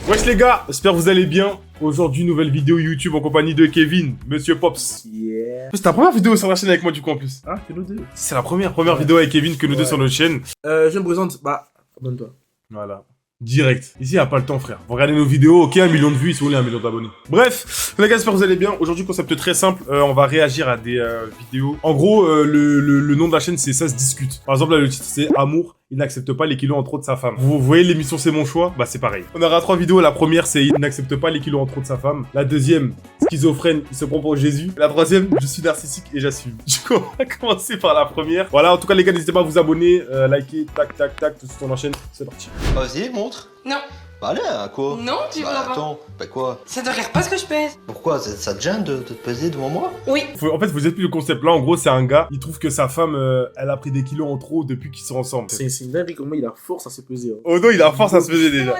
Wesh les gars, j'espère que vous allez bien. Aujourd'hui, nouvelle vidéo YouTube en compagnie de Kevin, Monsieur Pops. Yeah. C'est ta première vidéo sur la chaîne avec moi du coup en plus. Ah, c'est nous deux. C'est la première vidéo avec Kevin que nous deux sur notre chaîne. Je me présente. Bah, abonne-toi. Voilà. Direct. Ici, y a pas le temps, frère. Vous regardez nos vidéos, ok, 1 million de vues, si vous voulez 1 million d'abonnés. Bref, les gars, j'espère que vous allez bien. Aujourd'hui, concept très simple. On va réagir à des vidéos. En gros, le nom de la chaîne, c'est Ça se discute. Par exemple, là, le titre, c'est Amour. Il n'accepte pas les kilos en trop de sa femme. Vous voyez l'émission C'est mon choix? Bah, c'est pareil. On aura 3 vidéos. La première, c'est Il n'accepte pas les kilos en trop de sa femme. La deuxième, Schizophrène, il se prend pour Jésus. La troisième, Je suis narcissique et j'assume. Du coup, on va commencer par la première. Voilà, en tout cas, les gars, n'hésitez pas à vous abonner, liker, tac, tac, tac, tout de suite on enchaîne. C'est parti. Vas-y, montre. Non. Bah allez, à quoi? Non, tu bah, voudras pas. attends, bah quoi? Ça te regarde pas ce que je pèse. Pourquoi? Ça te gêne de te peser devant moi? Oui. En fait, vous explique le concept. Là, en gros, c'est un gars, il trouve que sa femme, elle a pris des kilos en trop depuis qu'ils sont ensemble. C'est une dinguerie comment il a force à se peser. Hein. Oh non, il a force à se peser déjà.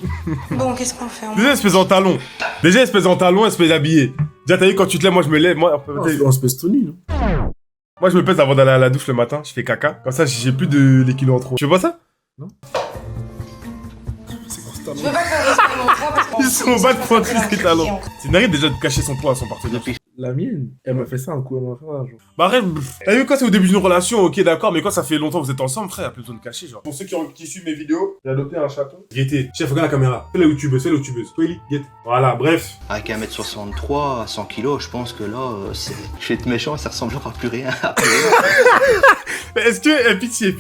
Bon, qu'est-ce qu'on fait? Déjà, elle se pèse en talons. Déjà, elle se pèse en talons, elle se pèse habillée. Déjà, t'as vu, quand tu te lèves, moi, je me lève. Moi, On se pèse tout nu, non? moi, je me pèse avant d'aller à la douche le matin. Je fais caca. Comme ça, j'ai plus de les kilos en trop. Tu veux pas ça? C'est constamment. Je veux pas qu'on respecte mon poids parce qu'on... Ils sont en bas de pointure, les talons. C'est une arrête déjà de cacher son poids à son partenaire. La mienne, elle m'a fait ça un coup, elle m'a fait un jour. Bah arrête, t'as vu quand c'est au début d'une relation, ok d'accord, mais quand ça fait longtemps que vous êtes ensemble, frère, y'a plus besoin de cacher, genre. Pour ceux qui suivent mes vidéos, j'ai adopté un chaton. Gaieté, chef, regarde la caméra. Fais la youtubeuse, fais la youtubeuse. Twilly, Gaieté. Voilà, bref. Avec 1m63 à 100 kg, je pense que là, c'est... Je vais être méchant, ça ressemble genre à plus rien. Mais est-ce que, pitié.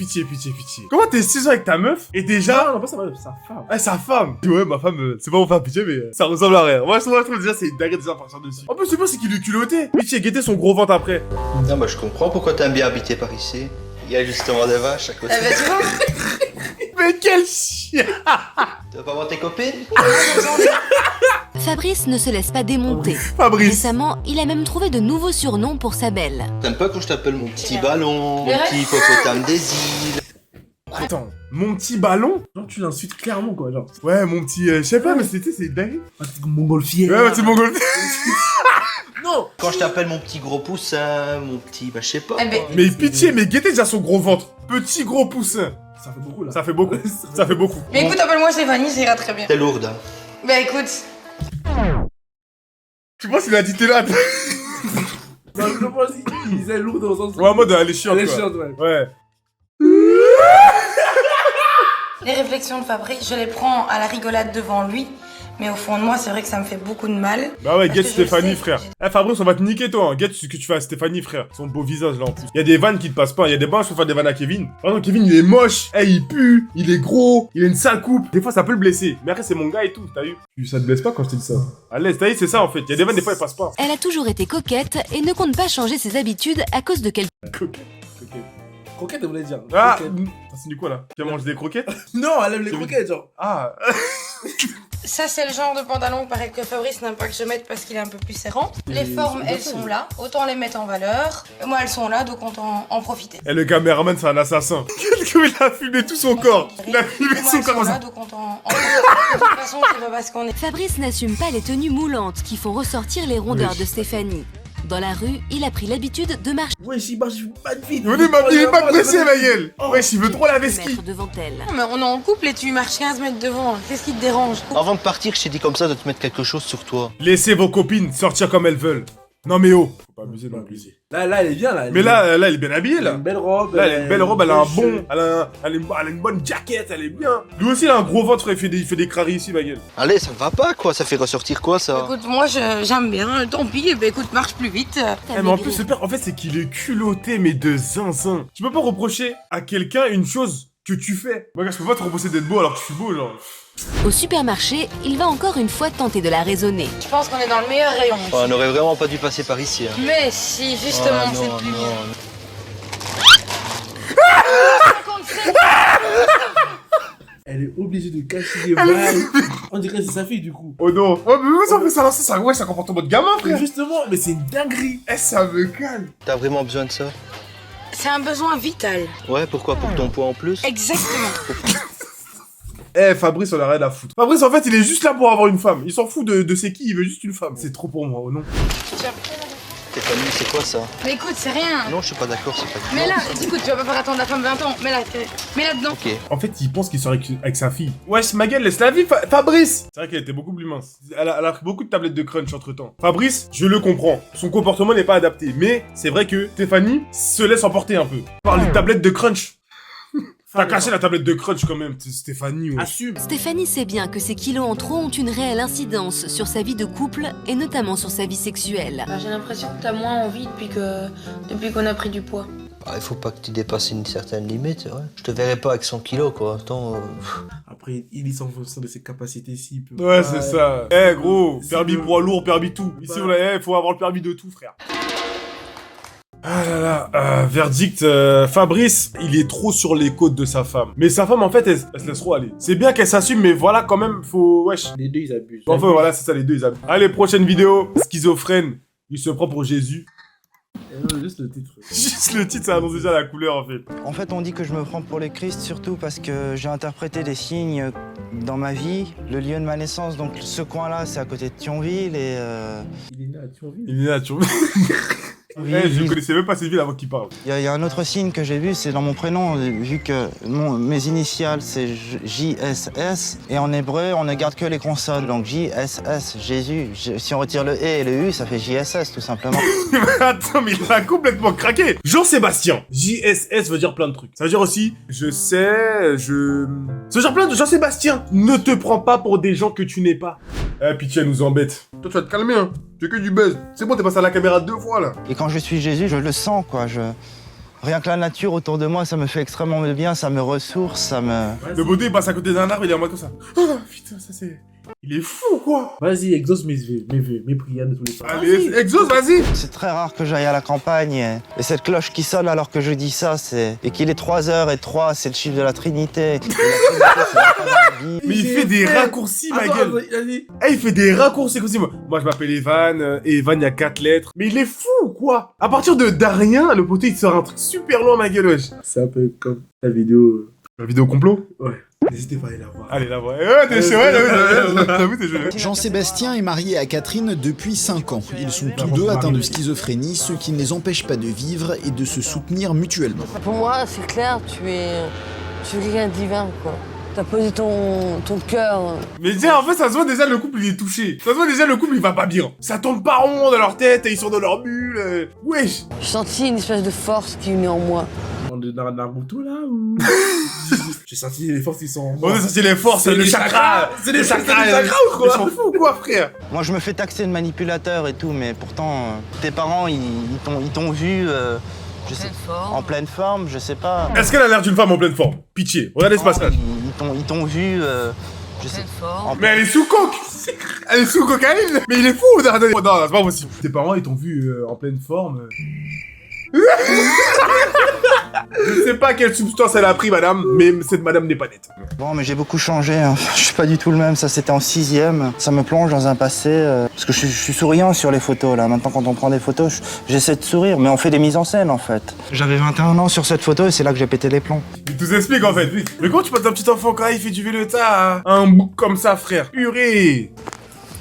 Comment t'es 6 ans avec ta meuf, et déjà... Non, pas ça, sa femme. Ah, sa femme. Ouais, ma femme, c'est pas mon faire pitié, mais ça ressemble à rien. Moi, je trouve déjà, c'est une dinguerie déjà à partir dessus. En plus, c'est pas, c'est qu'il est culotté. Pitié, Gaieté son gros ventre après. Non, bah je comprends pourquoi t'aimes bien habiter par ici. Il y a justement des vaches à côté. Eh ben, tu vois. Mais quel chien. Tu vas pas voir tes copines? Fabrice ne se laisse pas démonter. Fabrice. Récemment, il a même trouvé de nouveaux surnoms pour sa belle. T'aimes pas quand je t'appelle mon petit ballon, mon Ouais. petit hippopotame des îles? Attends, mon petit ballon? Genre, tu l'insultes clairement, quoi. Genre, Ouais, mon petit, je sais pas, mais c'est dingue. ah, c'est comme montgolfier. Ouais, c'est mon golf. Non. Quand je t'appelle mon petit gros poussin, mon petit... Bah je sais pas. Eh ben, quoi. Mais pitié, mais Gaieté déjà son gros ventre. Petit gros poussin. Ça fait beaucoup, là. Ça fait beaucoup. Ça fait beaucoup. mais écoute, appelle-moi Stéphanie, ça ira très bien. T'es lourde, hein. Bah écoute, Tu penses qu'il a dit t'es là? Non, je pense qu'il disait lourd dans le sens. Ouais, en mode, elle est chiante, Elle est quoi. chiante, ouais. Ouais. les réflexions de Fabrice, je les prends à la rigolade devant lui. Mais au fond de moi, c'est vrai que ça me fait beaucoup de mal. Bah ouais, Parce get que je Stéphanie, sais, frère. Eh, Fabrice, on va te niquer, toi. Hein. Get ce que tu fais à Stéphanie, frère. Son beau visage, là, en plus. Il y a des vannes qui te passent pas. Il y a des vannes, je peux faire des vannes à Kevin. Par exemple, Kevin, il est moche. Eh, il pue. Il est gros. Il a une sale coupe. Des fois, ça peut le blesser. Mais après, c'est mon gars et tout, t'as vu? Ça te blesse pas quand je te dis ça? À l'aise, t'as vu, c'est ça, en fait. Il y a des vannes, des fois, elles passent pas. Elle a toujours été coquette et ne compte pas changer ses habitudes à cause de quelqu'un. Croquette, elle voulait dire. Ah! Croquette. C'est du quoi, là? Qui mange des croquettes? Non, elle aime les Kevin. croquettes, genre. Ah! Ça, c'est le genre de pantalon pareil que Fabrice n'aime pas que je mette parce qu'il est un peu plus serrant. Les formes, elles sont là. Autant les mettre en valeur. Et moi, elles sont là, donc autant en profiter. Et le caméraman, c'est un assassin. Comme il a filmé tout son corps. Il a filmé Et moi, son elles corps sont comme là, ça. donc autant en profiter. De toute façon, c'est pas parce qu'on est... Fabrice n'assume pas les tenues moulantes qui font ressortir les rondeurs de Stéphanie. Dans la rue, il a pris l'habitude de marcher Ouais, j'y marche pas de vite. Il est pas blessé, ma gueule. Ouais, il veut trop la vesquille. mètres devant elle. Non, mais on est en couple et tu marches 15 mètres devant. Qu'est-ce qui te dérange? Avant de partir, je t'ai dit comme ça de te mettre quelque chose sur toi. Laissez vos copines sortir comme elles veulent. Non mais oh. Faut pas abuser non plus. Là, elle est bien, là. Mais là, elle est bien habillée, elle a là. une belle robe. Là, elle a une belle robe, elle a un bon, elle a une bonne jaquette, elle est bien. Lui aussi, il a un gros ventre, il fait des craries ici, ma gueule. Allez, ça ne va pas quoi, ça fait ressortir quoi ça? Écoute, moi, j'aime bien. Tant pis, bah, écoute, marche plus vite. Eh, mais en plus, le pire, en fait, c'est qu'il est culotté, mais de zinzin. Tu peux pas reprocher à quelqu'un une chose que tu fais. Moi, je peux pas te reprocher d'être beau alors que je suis beau, genre. Au supermarché, il va encore une fois tenter de la raisonner. Je pense qu'on est dans le meilleur rayon. Oh, on aurait vraiment pas dû passer par ici. Hein. Mais si, justement, Oh, c'est non, le plus non. bien. Elle est obligée de cacher des balles. On dirait que c'est sa fille, du coup. Oh non. Oh, mais ça fait ça, ouais, ça comporte en mode gamin, Mais frère. justement, mais c'est une dinguerie. Eh, ça me calme. T'as vraiment besoin de ça? C'est un besoin vital. Ouais, pourquoi? Pour ton poids en plus? Exactement. Eh, Fabrice, on a rien à foutre. Fabrice, en fait, il est juste là pour avoir une femme. Il s'en fout de c'est qui, il veut juste une femme. C'est trop pour moi, oh non. Tiens. Stéphanie, c'est quoi ça? Mais écoute, c'est rien. Non, je suis pas d'accord, c'est pas Mais là, écoute, tu vas pas faire attendre la femme 20 ans. Mais là dedans. Ok. En fait, il pense qu'il sort avec sa fille. Wesh, ma gueule, laisse la vie, Fabrice. C'est vrai qu'elle était beaucoup plus mince. Elle a pris beaucoup de tablettes de crunch entre-temps. Fabrice, je le comprends. Son comportement n'est pas adapté. Mais c'est vrai que Stéphanie se laisse emporter un peu par les tablettes de crunch. T'as caché la tablette de crunch quand même, Stéphanie. Ouais. Assume. Stéphanie sait bien que ces kilos en trop ont une réelle incidence sur sa vie de couple et notamment sur sa vie sexuelle. Bah, j'ai l'impression que t'as moins envie depuis qu'on a pris du poids. Ah, il faut pas que tu dépasses une certaine limite, c'est vrai. Je te verrai pas avec 100 kilos, quoi. Attends. Après, il est en fonction de ses capacités s'il peut. Ouais, c'est ça. Eh gros, permis poids lourd, permis tout. Ici, faut avoir le permis de tout, frère. Ah là là, verdict, Fabrice, il est trop sur les côtes de sa femme. Mais sa femme, en fait, elle se laisse trop aller. C'est bien qu'elle s'assume, mais voilà, quand même, faut... Wesh. Les deux, ils abusent. Enfin, voilà, c'est ça, les deux, ils abusent. Allez, prochaine vidéo. Schizophrène, il se prend pour Jésus. Juste le titre. Juste le titre, ça annonce déjà la couleur, en fait. En fait, on dit que je me prends pour le Christ, surtout parce que j'ai interprété des signes dans ma vie. Le lieu de ma naissance, donc ce coin-là, c'est à côté de Thionville et... Il est né à Thionville. Il est né à Thionville. Je ne connaissais même pas cette ville avant qu'il parle. Il y a un autre signe que j'ai vu, c'est dans mon prénom, vu que mes initiales, c'est JSS. Et en hébreu, on ne garde que les consonnes, donc JSS, Jésus. Si on retire le E et le U, ça fait JSS, tout simplement. Attends, mais il a complètement craqué. Jean-Sébastien. JSS veut dire plein de trucs. Ça veut dire aussi, je sais, Ça veut dire plein de... Jean-Sébastien, ne te prends pas pour des gens que tu n'es pas. Eh, pitié, elle nous embête. Toi, tu vas te calmer, hein. Tu fais que du buzz. C'est bon, t'es passé à la caméra 2 fois, là. Et quand je suis Jésus, je le sens, quoi. Rien que la nature autour de moi, ça me fait extrêmement bien, ça me ressource, ça me... Le beauté, il passe à côté d'un arbre, il est en mode comme ça. Oh, putain, ça c'est... Il est fou, quoi. Vas-y, exauce mes vœux, mes prières de tous les temps. Allez, exauce, vas-y. C'est très rare que j'aille à la campagne et cette cloche qui sonne alors que je dis ça, c'est... Et qu'il est 3h03, c'est le chiffre de la Trinité. Et la Trinité, c'est la fin de la vie. Mais il fait des raccourcis, ma gueule. Eh, il fait des raccourcis comme si... Moi, je m'appelle Evan, et Evan, il y a 4 lettres. Mais il est fou, quoi. À partir de rien, le poté, il te sort un truc super loin, ma gueule, wesh. C'est un peu comme la vidéo... La vidéo complot. Ouais. N'hésitez pas à aller la voir. Allez, la voir. Ouais, t'es chez j'avoue, t'es joli. Jean-Sébastien est marié à Catherine depuis 5 ans. Ils sont tous deux atteints de schizophrénie, ce qui ne les empêche pas de vivre et de se soutenir mutuellement. Pour moi, c'est clair, tu es quelqu'un de divin, quoi. T'as posé ton cœur. Mais tiens, en fait, ça se voit déjà, le couple, il est touché. Ça se voit déjà, le couple, il va pas bien. Ça tourne pas rond dans leur tête et ils sont dans leur bulle. Wesh. J'ai senti une espèce de force qui est née en moi. Dans Naruto, là, ou... J'ai senti les forces qui sont en moi. On a senti les forces, le chakra. C'est les chakras ou quoi? Ils sont fous, quoi, frère. Moi, je me fais taxer de manipulateur et tout, mais pourtant, tes parents, ils t'ont vu... en pleine forme, je sais pas. Est-ce qu'elle a l'air d'une femme en pleine forme? Pitié, regardez ce passage. Ils t'ont vu, je sais pas. Mais elle est sous coke. Elle est sous cocaïne. Mais il est fou. Non, c'est pas possible. Tes parents, ils t'ont vu en pleine forme. Je sais pas quelle substance elle a pris, madame, mais cette madame n'est pas nette. Bon, mais j'ai beaucoup changé, hein. Je suis pas du tout le même, ça c'était en 6e. Ça me plonge dans un passé, parce que je suis souriant sur les photos, là. Maintenant, quand on prend des photos, j'essaie de sourire, mais on fait des mises en scène, en fait. J'avais 21 ans sur cette photo et c'est là que j'ai pété les plombs. Il tout s'explique, en fait, oui. Mais comment tu passes un petit enfant quand il fait du vélo à un bouc comme ça, frère? Purée.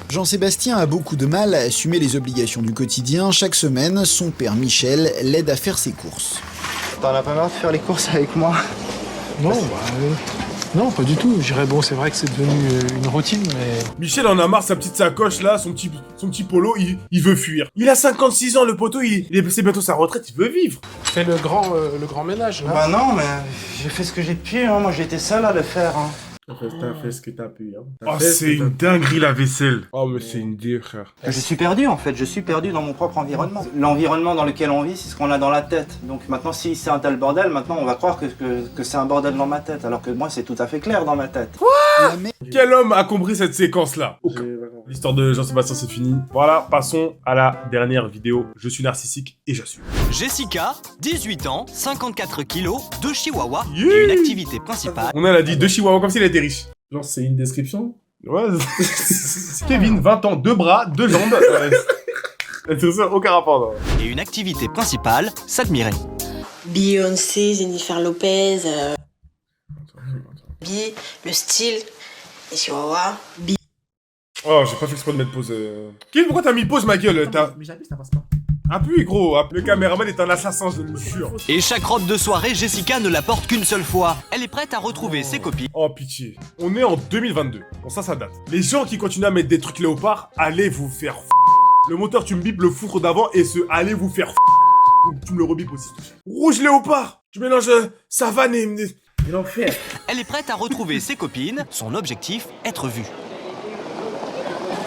Jean-Sébastien a beaucoup de mal à assumer les obligations du quotidien. Chaque semaine, son père Michel l'aide à faire ses courses. T'en as pas marre de faire les courses avec moi? Non, non, pas du tout. Je dirais, bon, c'est vrai que c'est devenu une routine, mais... Michel en a marre, sa petite sacoche, là, son petit polo, il veut fuir. Il a 56 ans, le poteau, c'est bientôt sa retraite, il veut vivre. Fais le grand ménage, là. Bah non, mais j'ai fait ce que j'ai pu, hein. Moi, j'étais seul à le faire, hein. T'as fait ce que t'as pu, hein. Oh, c'est une dinguerie, la vaisselle. Oh, mais c'est une idée, frère. Je suis perdu, en fait. Je suis perdu dans mon propre environnement. L'environnement dans lequel on vit, c'est ce qu'on a dans la tête. Donc maintenant, si c'est un tel bordel, maintenant, on va croire que c'est un bordel dans ma tête. Alors que moi, c'est tout à fait clair dans ma tête. Quoi? Quel homme a compris cette séquence-là? L'histoire de Jean-Sébastien, c'est fini. Voilà, passons à la dernière vidéo. Je suis narcissique et j'assume. Jessica, 18 ans, 54 kilos, 2 chihuahuas Yeah. et une activité principale. On a dit 2 chihuahuas comme s'il était riche. Genre, c'est une description. Ouais. Kevin, 20 ans, 2 bras, 2 jambes. C'est ça, aucun rapport. Non. Et une activité principale, s'admirer. Beyoncé, Jennifer Lopez, le style, les chihuahuas. Oh, j'ai pas fait exprès de mettre pause. Kevin, pourquoi t'as mis pause, ma gueule? Mais j'abuse, ça passe pas. Appuie, gros. Le caméraman est un assassin, je le jure. Et chaque robe de soirée, Jessica ne la porte qu'une seule fois. Elle est prête à retrouver ses copines. Oh, pitié. On est en 2022. Bon, ça date. Les gens qui continuent à mettre des trucs léopard, allez vous faire Le moteur, tu me bipes le fourre d'avant et ce allez vous faire tu me le rebipes aussi. Rouge léopard. Tu mélanges savane et... L'enfer. Elle est prête à retrouver ses copines. Son objectif, être vue.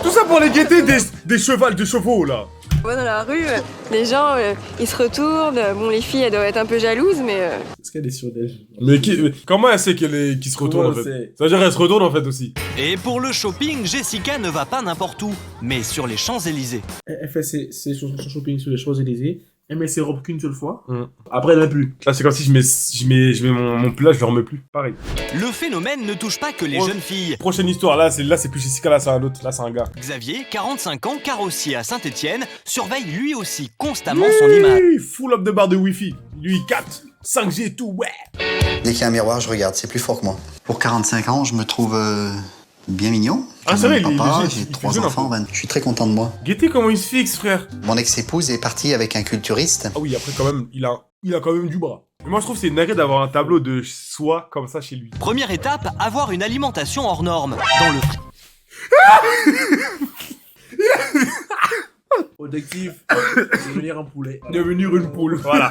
Tout ça pour les guetter des chevaux, là. Moi, dans la rue, les gens, ils se retournent. Bon, les filles, elles doivent être un peu jalouses, mais... Est-ce qu'elle est sur des... Mais comment elle sait qu'ils se retournent, en fait? Ça veut dire qu'elle se retourne, en fait, aussi. Et pour le shopping, Jessica ne va pas n'importe où, mais sur les Champs-Élysées. Elle fait ses shopping sur les Champs-Élysées. Elle met ses robes qu'une seule fois. Après, elle met plus. Là, c'est comme si je mets mon plat, je le remets plus. Pareil. Le phénomène ne touche pas que les jeunes filles. Prochaine histoire, là, c'est plus Jessica, là, c'est un autre. Là, c'est un gars. Xavier, 45 ans, carrossier à Saint-Étienne, surveille lui aussi constamment son image. Full up de barre de Wi-Fi. Lui, 4, 5G et tout, ouais. Dès qu'il y a un miroir, je regarde, c'est plus fort que moi. Pour 45 ans, je me trouve bien mignon. Ah, c'est vrai, papa, j'ai 3 enfants, je suis très content de moi. Guettez comment il se fixe, frère. Mon ex-épouse est partie avec un culturiste. Ah oui, après, quand même, il a quand même du bras. Mais moi, je trouve que c'est une dinguerie d'avoir un tableau de soi comme ça chez lui. Première étape, avoir une alimentation hors norme. Dans le... Objectif, devenir un poulet. Devenir une poule, voilà.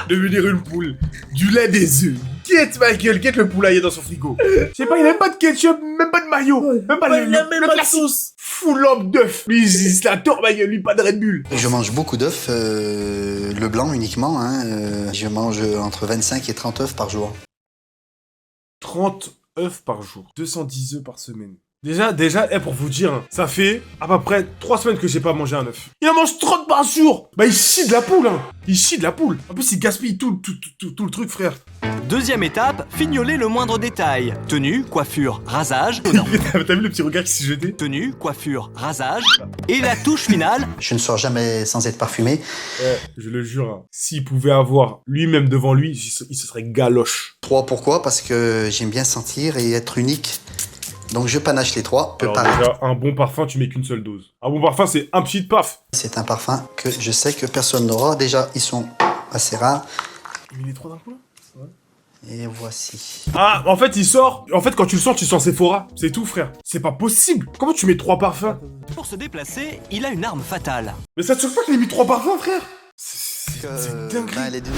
Devenir une poule. Du lait, des œufs. Quête, Michael, quête le poulailler dans son frigo. Je sais pas, il a même pas de ketchup, même pas de mayo, même pas même pas de sauce. Full up d'œufs. Lui, il se la tord, Michael, lui, pas de Red Bull. Je mange beaucoup d'œufs, le blanc uniquement. Je mange entre 25 et 30 œufs par jour. 30 œufs par jour. 210 œufs par semaine. Déjà, pour vous dire, hein, ça fait à peu près 3 semaines que j'ai pas mangé un œuf. Il en mange 30 par jour. Bah, il chie de la poule, hein. Il chie de la poule. En plus, il gaspille tout le truc, frère. Deuxième étape, fignoler le moindre détail. Tenue, coiffure, rasage. T'as vu le petit regard qui s'est jeté? Tenue, coiffure, rasage. Et la touche finale. Je ne sors jamais sans être parfumé. Je le jure, hein, s'il pouvait avoir lui-même devant lui, il se serait galoche. 3, pourquoi? Parce que j'aime bien sentir et être unique. Donc je panache les 3. Alors déjà, un bon parfum, tu mets qu'une seule dose. Un bon parfum, c'est un petit paf. C'est un parfum que je sais que personne n'aura. Déjà, ils sont assez rares. Il met les 3 d'un coup, là? Et voici. Ah, en fait, il sort. En fait, quand tu le sens, tu sens Sephora. C'est tout, frère. C'est pas possible. Comment tu mets 3 parfums? Pour se déplacer, il a une arme fatale. Mais ça te choque pas qu'il ait mis 3 parfums, frère? C'est dingue.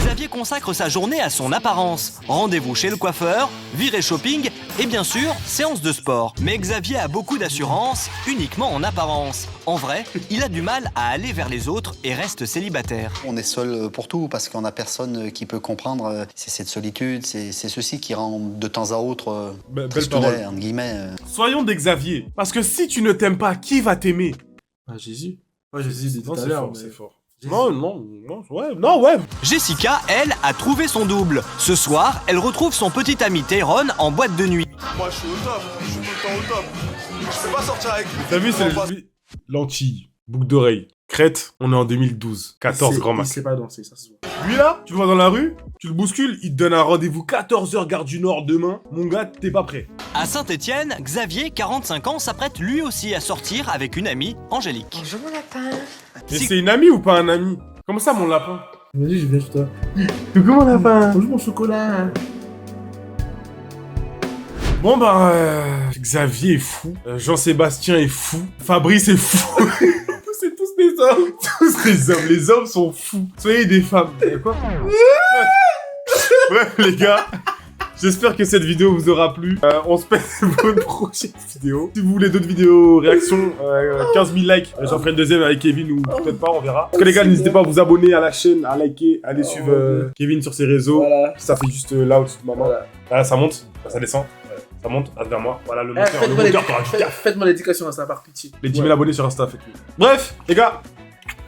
Xavier consacre sa journée à son apparence. Rendez-vous chez le coiffeur, virée shopping et bien sûr, séance de sport. Mais Xavier a beaucoup d'assurance, uniquement en apparence. En vrai, il a du mal à aller vers les autres et reste célibataire. On est seul pour tout parce qu'on a personne qui peut comprendre. C'est cette solitude, c'est ceci qui rend de temps à autre belle parole. entre guillemets. Soyons des Xavier. Parce que si tu ne t'aimes pas, qui va t'aimer? Ah, Jésus. Ouais, Jésus, dit tout à l'heure. C'est fort. Non, ouais. Jessica, elle, a trouvé son double. Ce soir, elle retrouve son petit ami Tyrone en boîte de nuit. Moi, je suis au top. Je suis tout le temps au top. Je peux pas sortir avec lui. T'as vu, c'est le... Lentilles, boucle d'oreille. Crête, on est en 2012. 14 grands max. Il sait pas danser, ça se voit. Lui là, tu le vois dans la rue, tu le bouscules, il te donne un rendez-vous 14h Gare du Nord demain. Mon gars, t'es pas prêt. À Saint-Étienne, Xavier, 45 ans, s'apprête lui aussi à sortir avec une amie, Angélique. Bonjour mon lapin. Mais c'est une amie ou pas un ami? Comment ça, mon lapin? Vas-y, je viens chez toi. Coucou mon lapin. Bonjour mon chocolat. Bon Xavier est fou, Jean-Sébastien est fou, Fabrice est fou. C'est tous des hommes. Tous des hommes, les hommes sont fous. Soyez des femmes. Quoi? Bref les gars, j'espère que cette vidéo vous aura plu. On se pète pour une prochaine vidéo. Si vous voulez d'autres vidéos réactions, 15 000 likes, j'en ferai une deuxième avec Kevin ou peut-être pas, on verra. En tout cas les gars, n'hésitez pas à vous abonner à la chaîne, à liker, à aller suivre Kevin sur ses réseaux. Voilà. Ça fait juste là au-dessus de ma main. Là ça monte, ça descend. Ça monte, vers moi. Voilà le moteur. Faites-moi l'éducation à ça, par pitié. Les 10 000 abonnés sur Insta, faites-le. Bref, les gars,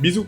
bisous.